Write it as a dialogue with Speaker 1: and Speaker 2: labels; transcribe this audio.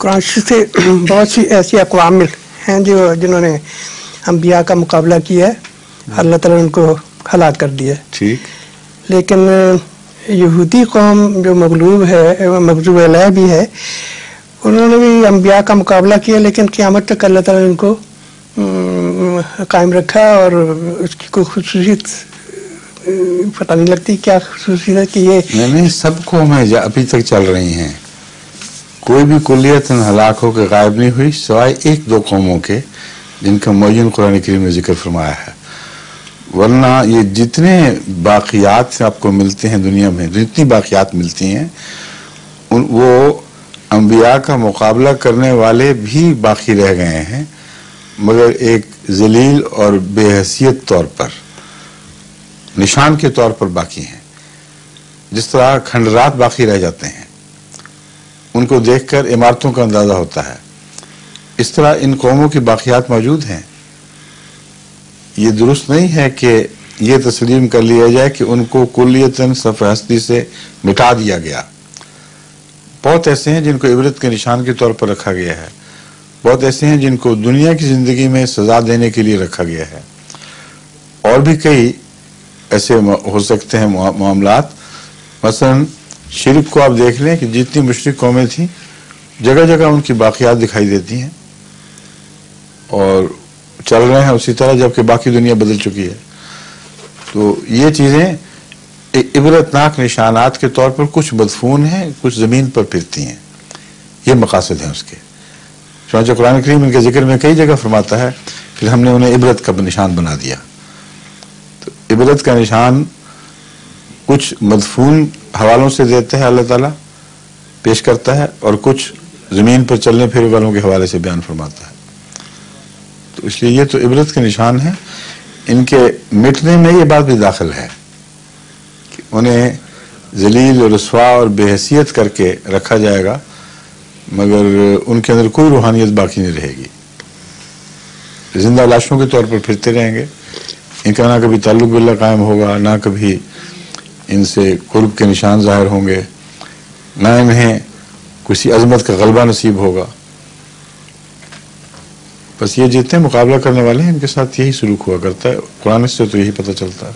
Speaker 1: قرآن سے بہت سی ایسی اقوام ہیں جنہوں نے انبیاء کا مقابلہ کیا ہے، اللہ تعالیٰ نے ان کو ہلاک کر دیا ہے.
Speaker 2: ٹھیک.
Speaker 1: لیکن یہودی قوم جو مغلوب علیہ بھی ہے، انہوں نے بھی انبیاء کا مقابلہ کیا، لیکن قیامت تک اللہ تعالیٰ نے ان کو قائم رکھا. اور اس کی کوئی خصوصیت پتہ نہیں لگتی کیا خصوصیت ہے کہ یہ
Speaker 2: نہیں سب قومیں ابھی تک چل رہی ہیں، کوئی بھی کلیتاً ہلاک ہو کے غائب نہیں ہوئی سوائے ایک دو قوموں کے جن کا معین قرآن کریم میں ذکر فرمایا ہے. ورنہ یہ جتنے باقیات آپ کو ملتے ہیں دنیا میں، جتنی باقیات ملتی ہیں وہ انبیاء کا مقابلہ کرنے والے بھی باقی رہ گئے ہیں، مگر ایک ذلیل اور بے حیثیت طور پر، نشان کے طور پر باقی ہیں. جس طرح کھنڈرات باقی رہ جاتے ہیں، ان کو دیکھ کر عمارتوں کا اندازہ ہوتا ہے، اس طرح ان قوموں کی باقیات موجود ہیں. یہ درست نہیں ہے کہ یہ تسلیم کر لیا جائے کہ ان کو کلیتاً صفحہ ہستی سے مٹا دیا گیا. بہت ایسے ہیں جن کو عبرت کے نشان کے طور پر رکھا گیا ہے، بہت ایسے ہیں جن کو دنیا کی زندگی میں سزا دینے کے لیے رکھا گیا ہے. اور بھی کئی ایسے ہو سکتے ہیں معاملات. مثلا شرک کو آپ دیکھ لیں کہ جتنی مشرک قومیں تھیں جگہ جگہ ان کی باقیات دکھائی دیتی ہیں اور چل رہے ہیں اسی طرح، جبکہ باقی دنیا بدل چکی ہے. تو یہ چیزیں عبرتناک نشانات کے طور پر کچھ مدفون ہیں، کچھ زمین پر پھرتی ہیں. یہ مقاصد ہیں اس کے. چنانچہ قرآن کریم ان کے ذکر میں کئی جگہ فرماتا ہے پھر ہم نے انہیں عبرت کا نشان بنا دیا. تو عبرت کا نشان کچھ مدفون حوالوں سے دیتا ہے، اللہ تعالیٰ پیش کرتا ہے، اور کچھ زمین پر چلنے پھرنے والوں کے حوالے سے بیان فرماتا ہے. تو اس لیے یہ تو عبرت کے نشان ہیں. ان کے مٹنے میں یہ بات بھی داخل ہے کہ انہیں ذلیل و رسوا اور بے حیثیت کر کے رکھا جائے گا، مگر ان کے اندر کوئی روحانیت باقی نہیں رہے گی. زندہ لاشوں کے طور پر پھرتے رہیں گے. ان کا نہ کبھی تعلق باللہ قائم ہوگا، نہ کبھی ان سے قرب کے نشان ظاہر ہوں گے، نہ انہیں کسی عظمت کا غلبہ نصیب ہوگا. بس یہ جتنے مقابلہ کرنے والے ہیں ان کے ساتھ یہی سلوک ہوا کرتا ہے. قرآن سے تو یہی پتہ چلتا ہے.